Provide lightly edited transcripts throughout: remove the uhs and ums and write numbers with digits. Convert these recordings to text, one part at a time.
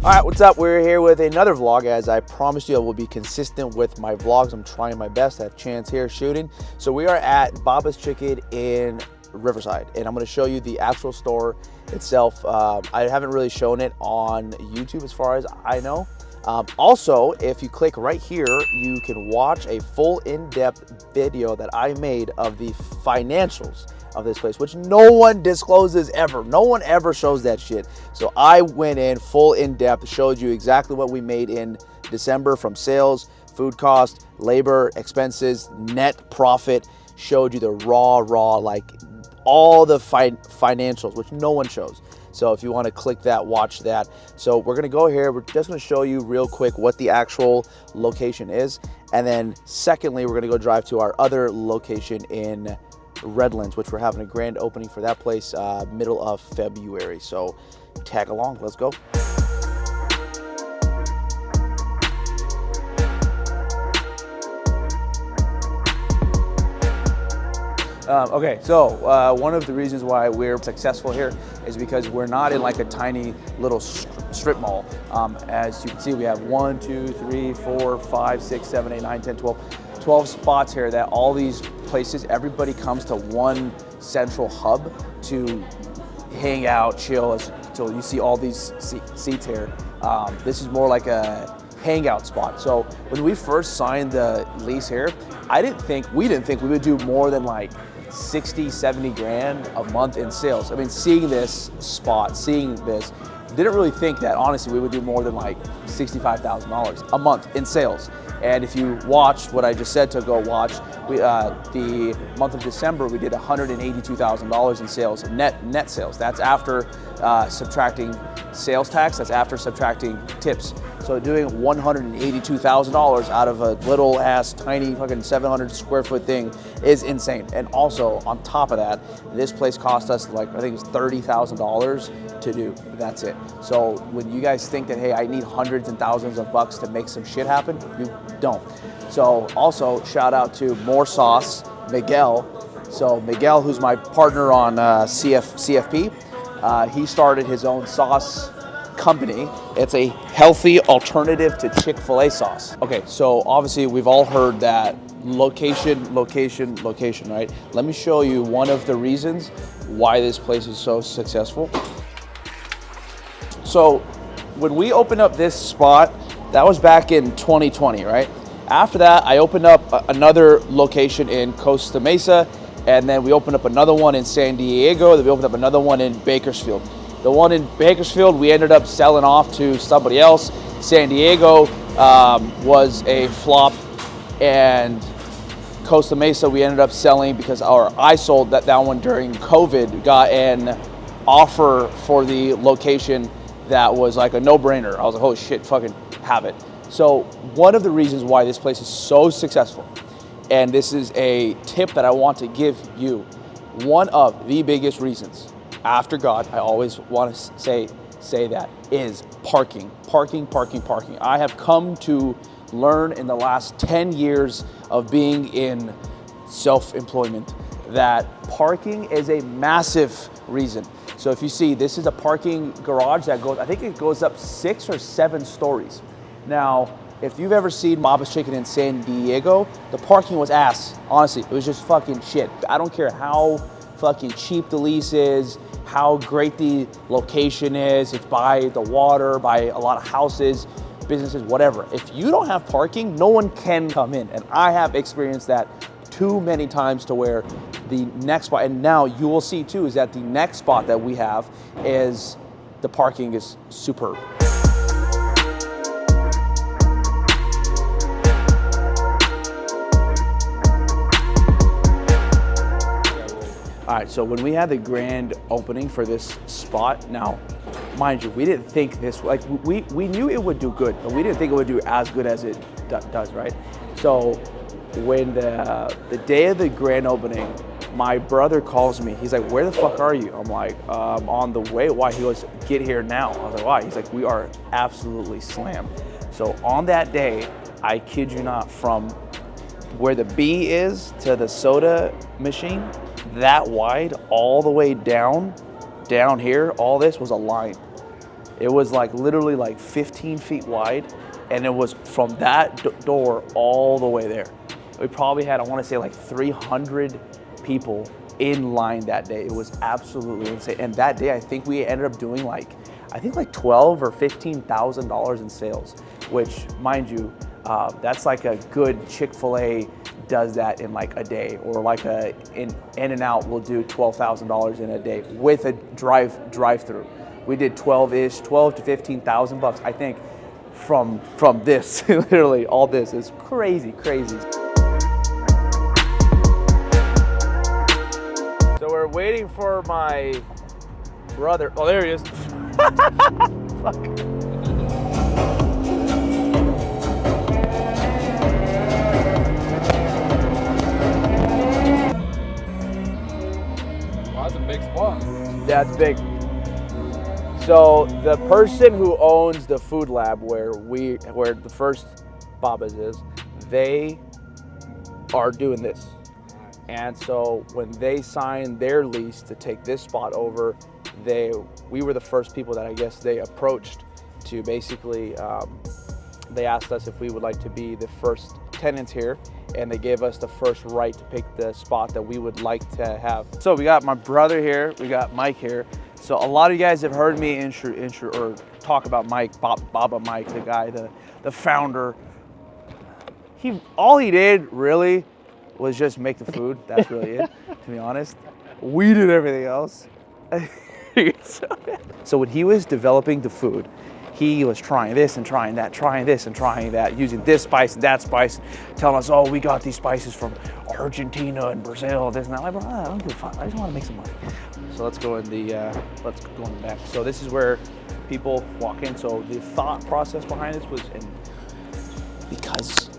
All right, what's up? We're here with another vlog. As I promised you, I will be consistent with my vlogs. I'm trying my best. I have Chance here shooting. So we are at Baba's Chicken in Riverside, and I'm going to show you the actual store itself. I haven't really shown it on YouTube as far as I know. Also, if you click right here, you can watch a full in-depth video that I made of the financials of this place, which no one discloses ever. No one ever shows that shit. So I went in full in-depth, showed you exactly what we made in December from sales, food cost, labor, expenses, net profit, showed you the raw, like all the financials, which no one shows. So if you want to click that, watch that. So we're gonna go here. We're just gonna show you real quick what the actual location is. And then secondly, we're gonna go drive to our other location in Redlands, which we're having a grand opening for that place middle of February. So tag along, let's go. Okay, so one of the reasons why we're successful here is because we're not in like a tiny little strip mall. As you can see, we have 1, 2, 3, 4, 5, 6, 7, 8, 9, 10, 12 spots here that all these places, everybody comes to one central hub to hang out, chill, until you see all these seats here. This is more like a hangout spot. So when we first signed the lease here, we didn't think we would do more than like 60, 70 grand a month in sales. I mean, seeing this spot, didn't really think that honestly we would do more than like $65,000 a month in sales. And if you watch what I just said to go watch, the month of December we did $182,000 in sales, net sales. That's after subtracting sales tax. That's after subtracting tips. So doing $182,000 out of a little ass tiny fucking 700 square foot thing is insane. And also on top of that, this place cost us like, I think it's $30,000 to do. That's it. So when you guys think that, hey, I need hundreds and thousands of bucks to make some shit happen, you don't. So also shout out to More Sauce, Miguel. So Miguel, who's my partner on CFP, he started his own sauce company. It's a healthy alternative to Chick-fil-A sauce. Okay, so obviously we've all heard that location, right? Let me show you one of the reasons why this place is so successful. So when we opened up this spot, that was back in 2020, right? After that, I opened up another location in Costa Mesa, and then we opened up another one in San Diego, then we opened up another one in Bakersfield. The one in Bakersfield, we ended up selling off to somebody else. San Diego was a flop, and Costa Mesa we ended up selling because I sold that one during COVID, got an offer for the location that was like a no-brainer. I was like, holy shit, fucking have it. So one of the reasons why this place is so successful, and this is a tip that I want to give you, one of the biggest reasons, after God, I always want to say that, is parking. I have come to learn in the last 10 years of being in self-employment that parking is a massive reason. So if you see, this is a parking garage that goes, I think it goes up 6 or 7 stories. Now, if you've ever seen Baba's Chicken in San Diego, the parking was ass. Honestly, it was just fucking shit. I don't care how fucking cheap the lease is, how great the location is, it's by the water, by a lot of houses, businesses, whatever. If you don't have parking, no one can come in. And I have experienced that too many times to where the next spot, and now you will see too, is that the next spot that we have is, the parking is superb. All right, so when we had the grand opening for this spot, now, mind you, we didn't think this, like we knew it would do good, but we didn't think it would do as good as it does, right? So when the day of the grand opening, my brother calls me. He's like, where the fuck are you? I'm like, on the way. Why? He goes, get here now. I was like, why? He's like, we are absolutely slammed. So on that day, I kid you not, from where the B is to the soda machine, that wide all the way down here, all this was a line. It was like literally like 15 feet wide, and it was from that door all the way there. We probably had, I want to say, like 300 people in line that day. It was absolutely insane. And that day, I think we ended up doing like 12 or $15,000 in sales, which, mind you, that's like a good Chick-fil-A does that in like a day, or like a In-N-Out will do $12,000 in a day with a drive-through. We did 12 to 15,000 bucks, I think, from this. Literally, all this is crazy. So we're waiting for my brother. Oh, there he is. Fuck. Wow, that's a big spot. That's big. So the person who owns the food lab where the first Baba's is, they are doing this. And so when they signed their lease to take this spot over, we were the first people that I guess they approached to basically, they asked us if we would like to be the first tenants here, and they gave us the first right to pick the spot that we would like to have. So we got my brother here, we got Mike here. So a lot of you guys have heard me or talk about Mike, Baba Mike, the guy, the founder. All he did really was just make the food. That's really it, to be honest. We did everything else. So when he was developing the food, he was trying this and trying that, using this spice and that spice, telling us, oh, we got these spices from Argentina and Brazil, this and that. Like, bro, I don't give a fuck. I just want to make some money. So let's go in the back. So this is where people walk in. So the thought process behind this was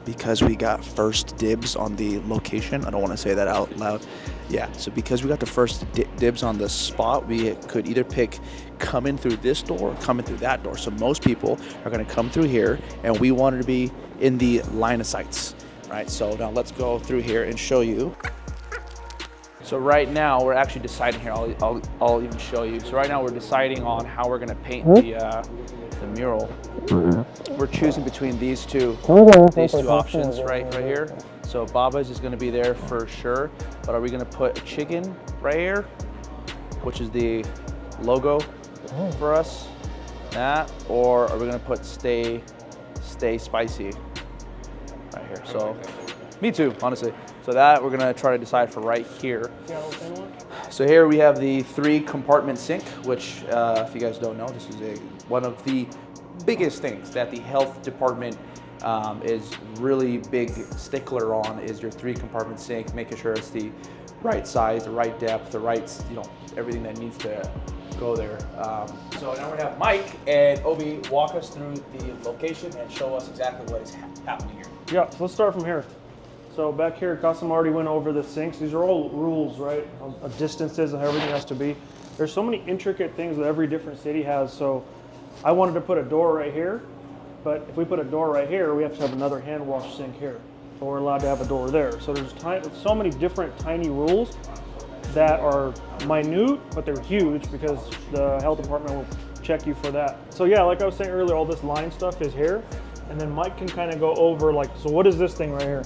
because we got first dibs on the location. I don't want to say that out loud. Yeah, so because we got the first dibs on the spot, we could either pick coming through this door or coming through that door. So most people are going to come through here, and we wanted to be in the line of sights, right? So now let's go through here and show you. So right now we're actually deciding here. I'll even show you. So right now we're deciding on how we're going to paint the mural. We're choosing between these two options right here. So Baba's is going to be there for sure, but are we going to put a chicken right here, which is the logo for us, that, or are we going to put stay spicy right here? So me too, honestly. So that we're going to try to decide for right here. So here we have the 3-compartment sink, which if you guys don't know, this is one of the biggest things that the health department is really big stickler on, is your 3-compartment sink, making sure it's the right size, the right depth, the right, everything that needs to go there. So now we're gonna have Mike and Obi walk us through the location and show us exactly what is happening here. Yeah, so let's start from here. So back here, Kasim already went over the sinks. These are all rules, right? Of distances and how everything has to be. There's so many intricate things that every different city has. So I wanted to put a door right here, but if we put a door right here, we have to have another hand wash sink here. So we're allowed to have a door there. So there's so many different tiny rules that are minute, but they're huge because the health department will check you for that. So yeah, like I was saying earlier, all this line stuff is here. And then Mike can kind of go over so what is this thing right here?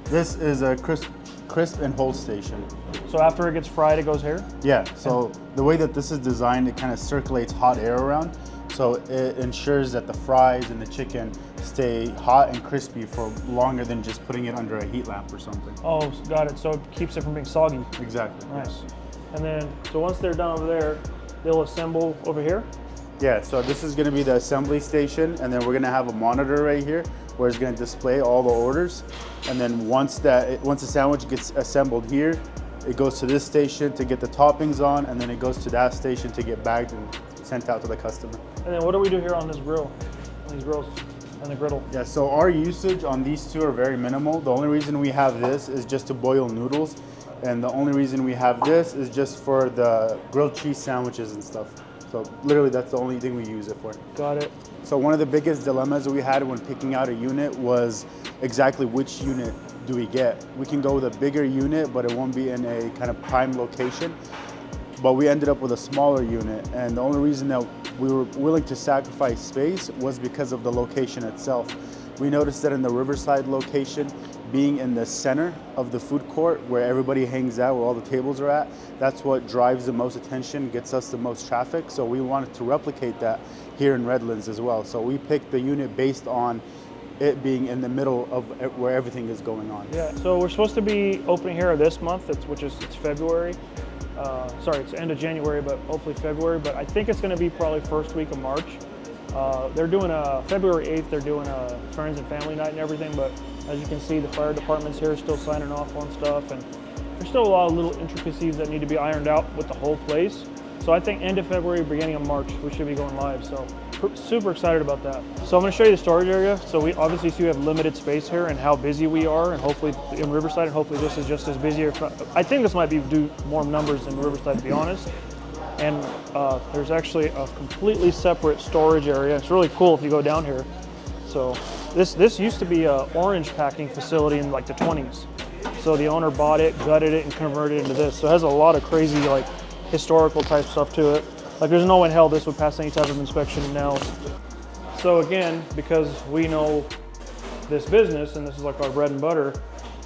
This is a crisp and hold station. So after it gets fried, it goes here? Yeah, so the way that this is designed, it kind of circulates hot air around. So it ensures that the fries and the chicken stay hot and crispy for longer than just putting it under a heat lamp or something. Oh, got it. So it keeps it from being soggy. Exactly. Nice. And then, so once they're done over there, they'll assemble over here? Yeah, so this is going to be the assembly station, and then we're going to have a monitor right here where it's going to display all the orders. And then once the sandwich gets assembled here, it goes to this station to get the toppings on, and then it goes to that station to get bagged and sent out to the customer. And then what do we do here on this grill, on these grills, and the griddle? Yeah, so our usage on these two are very minimal. The only reason we have this is just to boil noodles, and the only reason we have this is just for the grilled cheese sandwiches and stuff. So literally that's the only thing we use it for. Got it. So one of the biggest dilemmas we had when picking out a unit was exactly which unit do we get. We can go with a bigger unit, but it won't be in a kind of prime location. but we ended up with a smaller unit. And the only reason that we were willing to sacrifice space was because of the location itself. We noticed that in the Riverside location, being in the center of the food court where everybody hangs out, where all the tables are at, that's what drives the most attention, gets us the most traffic. So we wanted to replicate that here in Redlands as well. So we picked the unit based on it being in the middle of where everything is going on. Yeah, so we're supposed to be opening here this month, it's February. Sorry, it's end of January, but hopefully February. But I think it's going to be probably first week of March. They're doing February 8th, they're doing a friends and family night and everything, but as you can see, the fire department's here still signing off on stuff, and there's still a lot of little intricacies that need to be ironed out with the whole place. So I think end of February, beginning of March, we should be going live. So super excited about that. So I'm going to show you the storage area. So we obviously see we have limited space here and how busy we are, and hopefully in Riverside, and hopefully this is just as busy. I think this might do more numbers than Riverside, to be honest. And there's actually a completely separate storage area. It's really cool if you go down here. So this used to be an orange packing facility in like the 20s. So the owner bought it, gutted it, and converted it into this. So it has a lot of crazy like historical type stuff to it. Like there's no way in hell this would pass any type of inspection now. So again, because we know this business and this is like our bread and butter,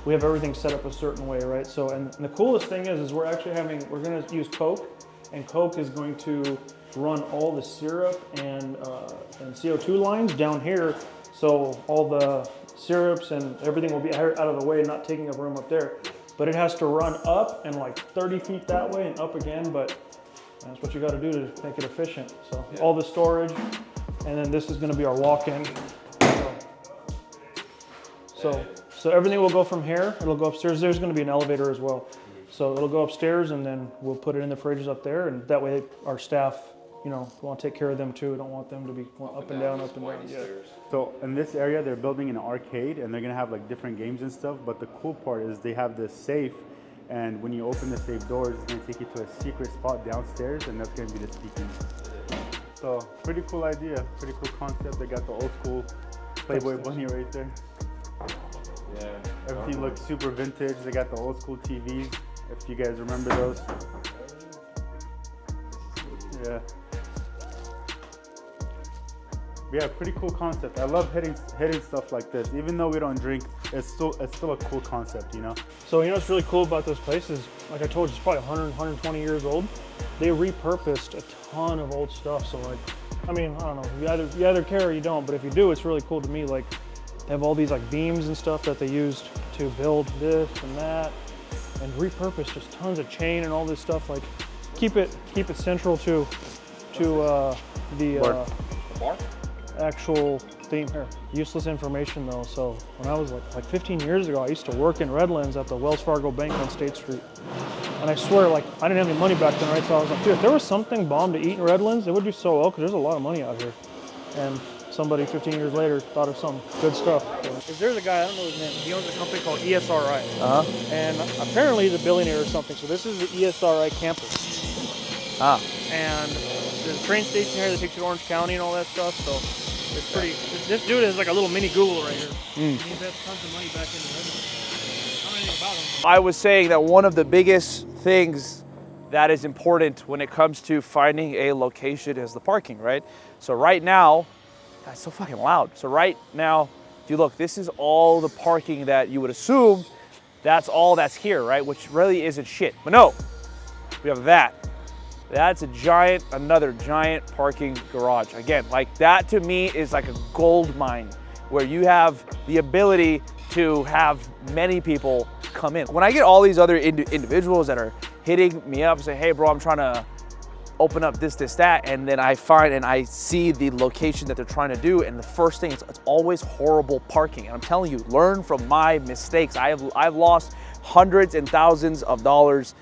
we have everything set up a certain way, right? So and the coolest thing is we're going to use Coke, and Coke is going to run all the syrup and CO2 lines down here. So all the syrups and everything will be out of the way, not taking up room up there. But it has to run up and like 30 feet that way and up again, but that's what you got to do to make it efficient. So all the storage, and then this is going to be our walk-in. So everything will go from here. It'll go upstairs. There's going to be an elevator as well. So it'll go upstairs, and then we'll put it in the fridges up there, and that way our staff, you know, we want to take care of them too. We don't want them to be going up and down. Yeah. So in this area, they're building an arcade, and they're gonna have like different games and stuff. But the cool part is they have this safe, and when you open the safe doors, it's gonna take you to a secret spot downstairs, and that's gonna be the speaking. So pretty cool idea, pretty cool concept. They got the old school Playboy bunny right there. Yeah. Everything looks super vintage. They got the old school TVs, if you guys remember those. Yeah. Yeah, pretty cool concept. I love hitting stuff like this. Even though we don't drink, it's still a cool concept, you know? So you know what's really cool about this place is, like I told you, it's probably 100, 120 years old. They repurposed a ton of old stuff. So like, I mean, I don't know, you either care or you don't, but if you do, it's really cool to me. Like, they have all these like beams and stuff that they used to build this and that, and repurpose just tons of chain and all this stuff. Like, keep it central to the bar? Actual theme here. Useless information though. So when I was like 15 years ago, I used to work in Redlands at the Wells Fargo Bank on State Street. And I swear, like, I didn't have any money back then, right? So I was like, dude, if there was something bomb to eat in Redlands, it would do so well, because there's a lot of money out here. And somebody 15 years later thought of some good stuff. So, if there's a guy, I don't know his name, he owns a company called ESRI. And apparently he's a billionaire or something. So this is the ESRI campus. And there's a train station here that takes you to Orange County and all that stuff. So it's pretty, this dude is like a little mini Google right here. He invests tons of money back into Redlands. I don't know anything about him. I was saying that one of the biggest things that is important when it comes to finding a location is the parking, right? So right now, that's so fucking loud. So right now, if you look, this is all the parking that you would assume that's all that's here, right? Which really isn't shit. But no, we have that. That's another giant parking garage. Again, like that to me is like a gold mine where you have the ability to have many people come in. When I get all these other individuals that are hitting me up and say, hey bro, I'm trying to open up this, that, and then I find and I see the location that they're trying to do, and the first thing, it's always horrible parking. And I'm telling you, learn from my mistakes. I've lost hundreds and thousands of dollars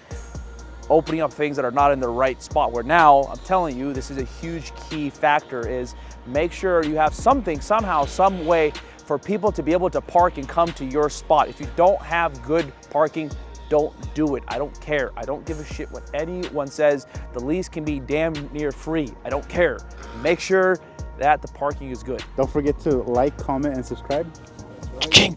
opening up things that are not in the right spot, where now I'm telling you, this is a huge key factor, is make sure you have something, somehow, some way for people to be able to park and come to your spot. If you don't have good parking, don't do it. I don't care. I don't give a shit what anyone says. The lease can be damn near free. I don't care. Make sure that the parking is good. Don't forget to like, comment, and subscribe. King.